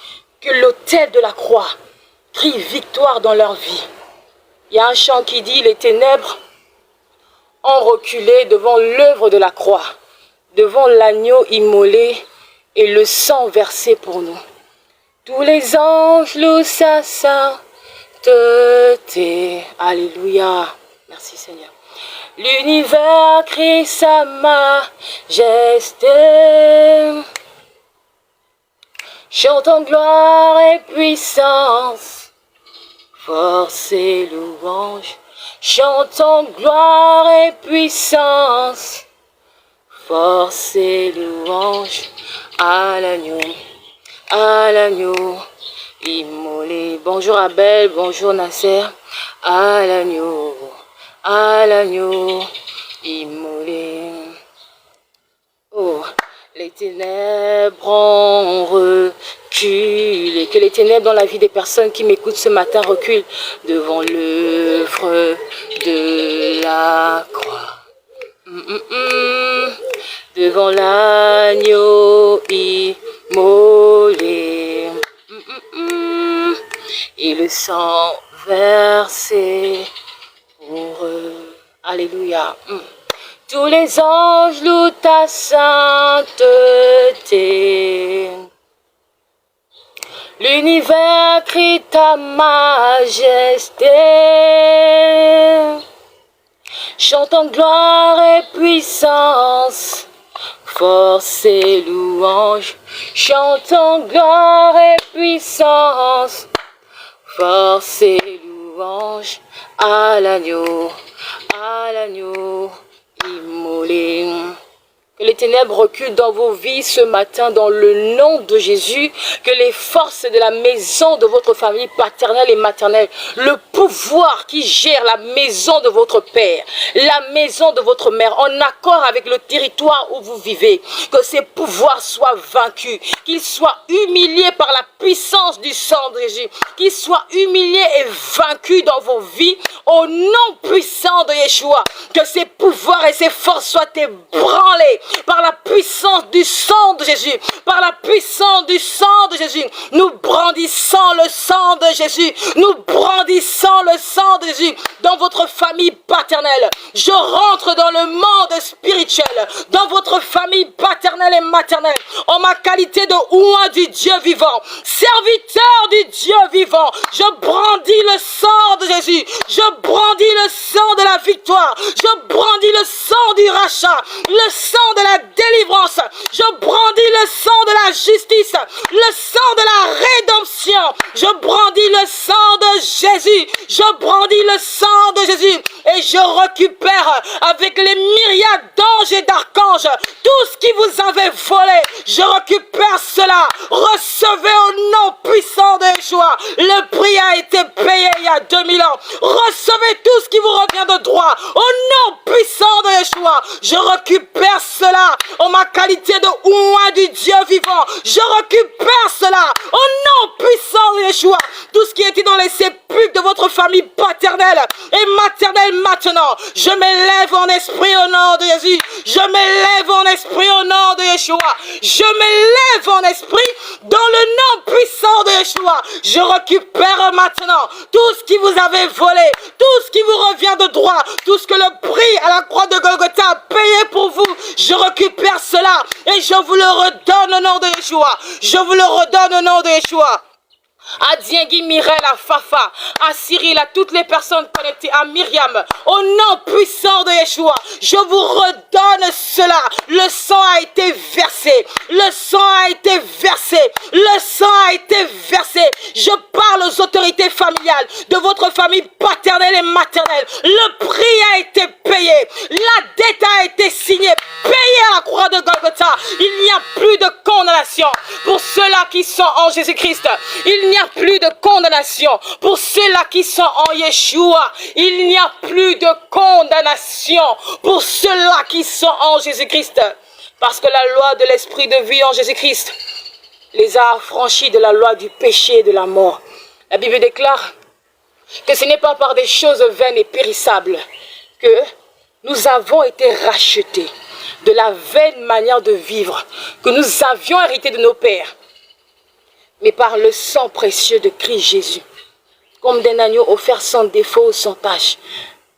Que l'autel de la croix crie victoire dans leur vie. Il y a un chant qui dit, les ténèbres ont reculé devant l'œuvre de la croix, devant l'agneau immolé et le sang versé pour nous. Tous les anges louent sa sainteté. Alléluia. Merci Seigneur. L'univers crie sa majesté. Chantons gloire et puissance, force et louange. Chantons gloire et puissance, force et louange à l'agneau immolé. Bonjour Abel, bonjour Nasser. À l'agneau immolé. Oh, les ténèbres ont reculé. Que les ténèbres dans la vie des personnes qui m'écoutent ce matin reculent devant l'œuvre de la croix. Devant l'agneau immolé. Et le sang versé pour eux. Alléluia. Tous les anges louent ta sainteté. L'univers crie ta majesté. Chantons gloire et puissance, force et louange. Chantons gloire et puissance, force et louange à l'agneau immolé. Que les ténèbres reculent dans vos vies ce matin dans le nom de Jésus. Que les forces de la maison de votre famille paternelle et maternelle, le pouvoir qui gère la maison de votre père, la maison de votre mère, en accord avec le territoire où vous vivez, que ces pouvoirs soient vaincus, qu'ils soient humiliés par la puissance du sang de Jésus, qu'ils soient humiliés et vaincus dans vos vies au nom puissant de Yeshua. Que ces pouvoirs et ces forces soient ébranlés par la puissance du sang de Jésus, par la puissance du sang de Jésus. Nous brandissons le sang de Jésus, nous brandissons le sang de Jésus dans votre famille paternelle. Je rentre dans le monde spirituel, dans votre famille paternelle et maternelle, en ma qualité de oint du Dieu vivant, serviteur du Dieu vivant. Je brandis le sang de Jésus, je brandis le sang de la victoire, je brandis le sang du rachat, le sang de la délivrance, je brandis le sang de la justice, le sang de la rédemption, je brandis le sang de Jésus, je brandis le sang de Jésus et je récupère avec les myriades d'anges et d'archanges tout ce qui vous avait volé. Je récupère cela. Recevez au nom puissant de Yeshua. Le prix a été payé il y a 2000 ans. Recevez tout ce qui vous revient de droit au nom puissant de Yeshua. Je récupère cela en ma qualité de oint du Dieu vivant. Je récupère cela au nom puissant de Yeshua. Tout ce qui était dans les sépulcres de votre famille paternelle et maternelle maintenant, je m'élève en esprit au nom de Jésus. Je m'élève en esprit au nom de Yeshua. Je m'élève en esprit dans le nom puissant de Yeshua. Je récupère maintenant tout ce qui vous avait volé, tout ce qui vous revient de droit, tout ce que le prix à la croix de Golgotha a payé pour vous. Je récupère cela et je vous le redonne au nom de Yeshua. Je vous le redonne au nom de Yeshua. À Diengui, Mirel, à Fafa, à Cyril, à toutes les personnes connectées, à Myriam, au nom puissant de Yeshua, je vous redonne cela. Le sang a été versé, le sang a été versé, le sang a été versé. Je parle aux autorités familiales de votre famille paternelle et maternelle. Le prix a été payé, la dette a été signée, payée à la croix de Golgotha, il n'y a plus de condamnation pour ceux-là qui sont en Jésus-Christ. Il n'y a plus de condamnation pour ceux-là qui sont en Yeshua. Il n'y a plus de condamnation pour ceux-là qui sont en Jésus-Christ. Parce que la loi de l'esprit de vie en Jésus-Christ les a affranchis de la loi du péché et de la mort. La Bible déclare que ce n'est pas par des choses vaines et périssables que nous avons été rachetés de la vaine manière de vivre que nous avions hérité de nos pères, mais par le sang précieux de Christ Jésus, comme d'un agneau offert sans défaut ou sans tache.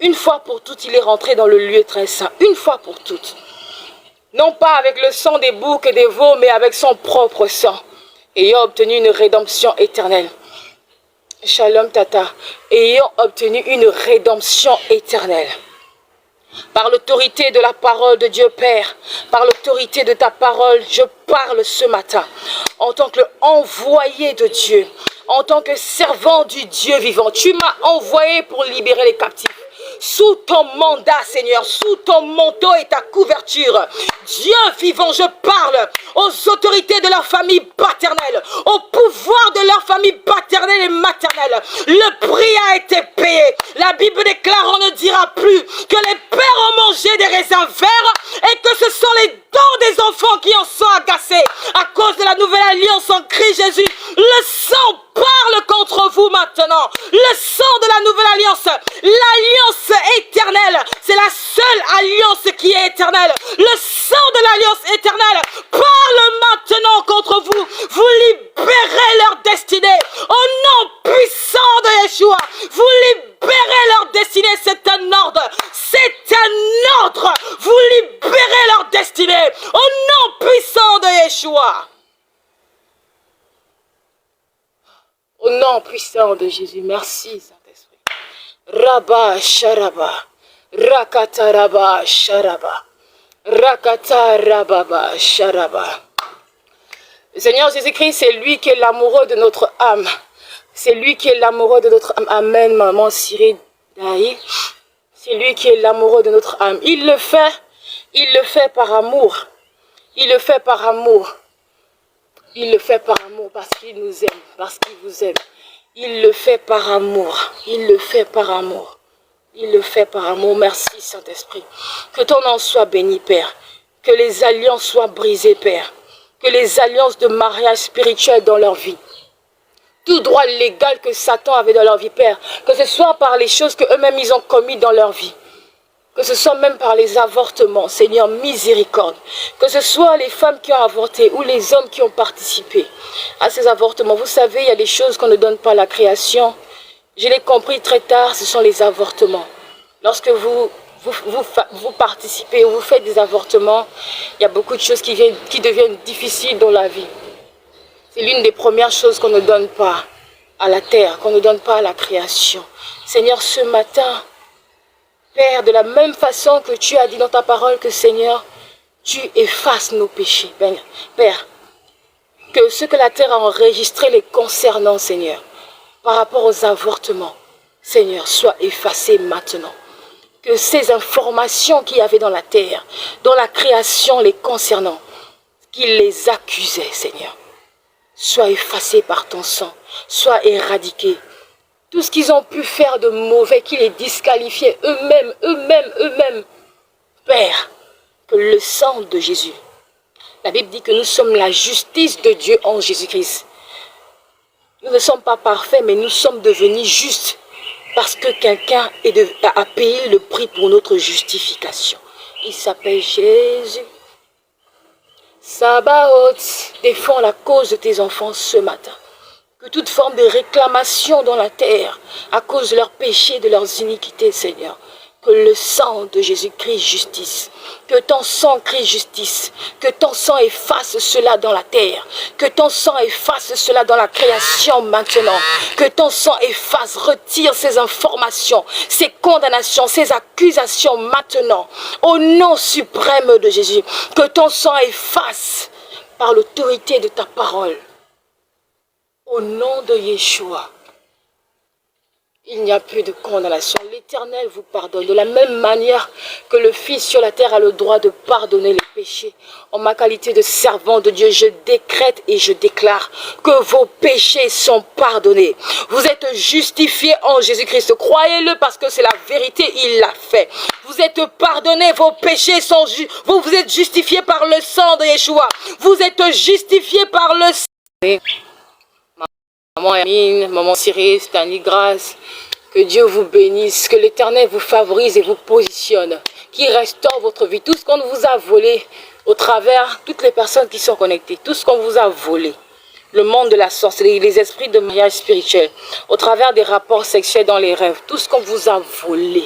Une fois pour toutes, il est rentré dans le lieu très saint, une fois pour toutes. Non pas avec le sang des boucs et des veaux, mais avec son propre sang, ayant obtenu une rédemption éternelle. Shalom Tata, ayant obtenu une rédemption éternelle. Par l'autorité de la parole de Dieu Père, par l'autorité de ta parole, je parle ce matin en tant qu'envoyé de Dieu, en tant que servant du Dieu vivant. Tu m'as envoyé pour libérer les captifs. Sous ton mandat, Seigneur, sous ton manteau et ta couverture, Dieu vivant, je parle aux autorités de leur famille paternelle, au pouvoir de leur famille paternelle et maternelle. Le prix a été payé. La Bible déclare, on ne dira plus que les pères ont mangé des raisins verts et que ce sont les dents des enfants qui en sont agacés à cause de la nouvelle alliance en Christ Jésus. Le sang parle contre vous maintenant. Le sang de la nouvelle alliance, l'alliance éternelle, c'est la seule alliance qui est éternelle. Le sang de l'alliance éternelle parle maintenant contre vous. Vous libérez leur destinée au nom puissant de Yeshua. Vous libérez leur destinée, c'est un ordre. C'est un ordre. Vous libérez leur destinée au nom puissant de Yeshua. Au nom puissant de Jésus, merci Saint-Esprit. Rabba Sharaba, Rakata Rabba Sharaba, Rakata Rababa Sharaba. Le Seigneur Jésus-Christ, c'est lui qui est l'amoureux de notre âme. C'est lui qui est l'amoureux de notre âme. Amen, maman Siri Daï. C'est lui qui est l'amoureux de notre âme. Il le fait par amour. Il le fait par amour. Il le fait par amour parce qu'il nous aime, parce qu'il vous aime. Il le fait par amour. Il le fait par amour. Il le fait par amour. Merci Saint-Esprit. Que ton nom soit béni, Père. Que les alliances soient brisées, Père. Que les alliances de mariage spirituel dans leur vie. Tout droit légal que Satan avait dans leur vie, Père. Que ce soit par les choses qu'eux-mêmes ils ont commis dans leur vie. Que ce soit même par les avortements, Seigneur, miséricorde. Que ce soit les femmes qui ont avorté ou les hommes qui ont participé à ces avortements. Vous savez, il y a des choses qu'on ne donne pas à la création. Je l'ai compris très tard, ce sont les avortements. Lorsque vous participez ou vous faites des avortements, il y a beaucoup de choses qui deviennent difficiles dans la vie. C'est l'une des premières choses qu'on ne donne pas à la terre, qu'on ne donne pas à la création. Seigneur, ce matin, Père, de la même façon que tu as dit dans ta parole que, Seigneur, tu effaces nos péchés. Père, que ce que la terre a enregistré les concernant, Seigneur, par rapport aux avortements, Seigneur, soit effacé maintenant. Que ces informations qu'il y avait dans la terre, dans la création les concernant, qu'ils les accusaient, Seigneur, soient effacés par ton sang, soient éradiqués. Tout ce qu'ils ont pu faire de mauvais, qui les disqualifiait eux-mêmes. Père, que le sang de Jésus, la Bible dit que nous sommes la justice de Dieu en Jésus-Christ. Nous ne sommes pas parfaits, mais nous sommes devenus justes parce que quelqu'un a payé le prix pour notre justification. Il s'appelle Jésus. Sabaoth, défends la cause de tes enfants ce matin. Que toute forme de réclamation dans la terre, à cause de leurs péchés, de leurs iniquités, Seigneur, que le sang de Jésus-Christ justice, que ton sang crie justice, que ton sang efface cela dans la terre, que ton sang efface cela dans la création maintenant, que ton sang efface, retire ces informations, ces condamnations, ces accusations maintenant, au nom suprême de Jésus, que ton sang efface par l'autorité de ta parole. Au nom de Yeshua, il n'y a plus de condamnation. L'Éternel vous pardonne. De la même manière que le Fils sur la terre a le droit de pardonner les péchés. En ma qualité de servant de Dieu, je décrète et je déclare que vos péchés sont pardonnés. Vous êtes justifiés en Jésus-Christ. Croyez-le parce que c'est la vérité, il l'a fait. Vous êtes pardonnés, vos péchés sont vous êtes justifiés par le sang de Yeshua. Vous êtes justifiés par le sang. Maman Amine, maman Cyril, Stani, grâce. Que Dieu vous bénisse, que l'Éternel vous favorise et vous positionne, qu'il restaure votre vie. Tout ce qu'on vous a volé au travers, toutes les personnes qui sont connectées, tout ce qu'on vous a volé, le monde de la sorcellerie, les esprits de mariage spirituel, au travers des rapports sexuels dans les rêves, tout ce qu'on vous a volé,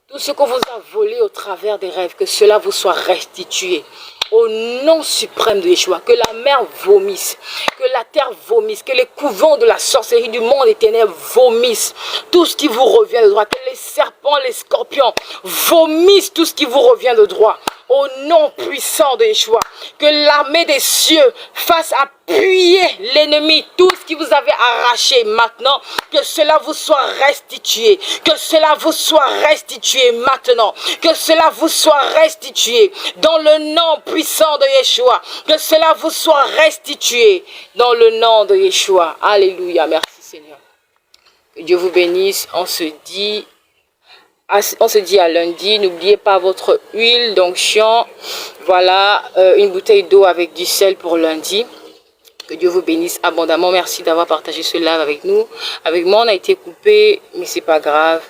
tout ce qu'on vous a volé au travers des rêves, que cela vous soit restitué. Au nom suprême de Yeshua, que la mer vomisse, que la terre vomisse, que les couvents de la sorcellerie du monde des ténèbres vomissent tout ce qui vous revient de droit, que les serpents, les scorpions vomissent tout ce qui vous revient de droit. Au nom puissant de Yeshua, que l'armée des cieux fasse appuyer l'ennemi, tout ce qui vous avait arraché maintenant, que cela vous soit restitué, que cela vous soit restitué maintenant, que cela vous soit restitué dans le nom puissant de Yeshua, que cela vous soit restitué dans le nom de Yeshua. Alléluia, merci Seigneur. Que Dieu vous bénisse, on se dit à lundi. N'oubliez pas votre huile d'onction. Voilà, une bouteille d'eau avec du sel pour lundi. Que Dieu vous bénisse abondamment. Merci d'avoir partagé ce live avec nous. Avec moi, on a été coupé, mais c'est pas grave.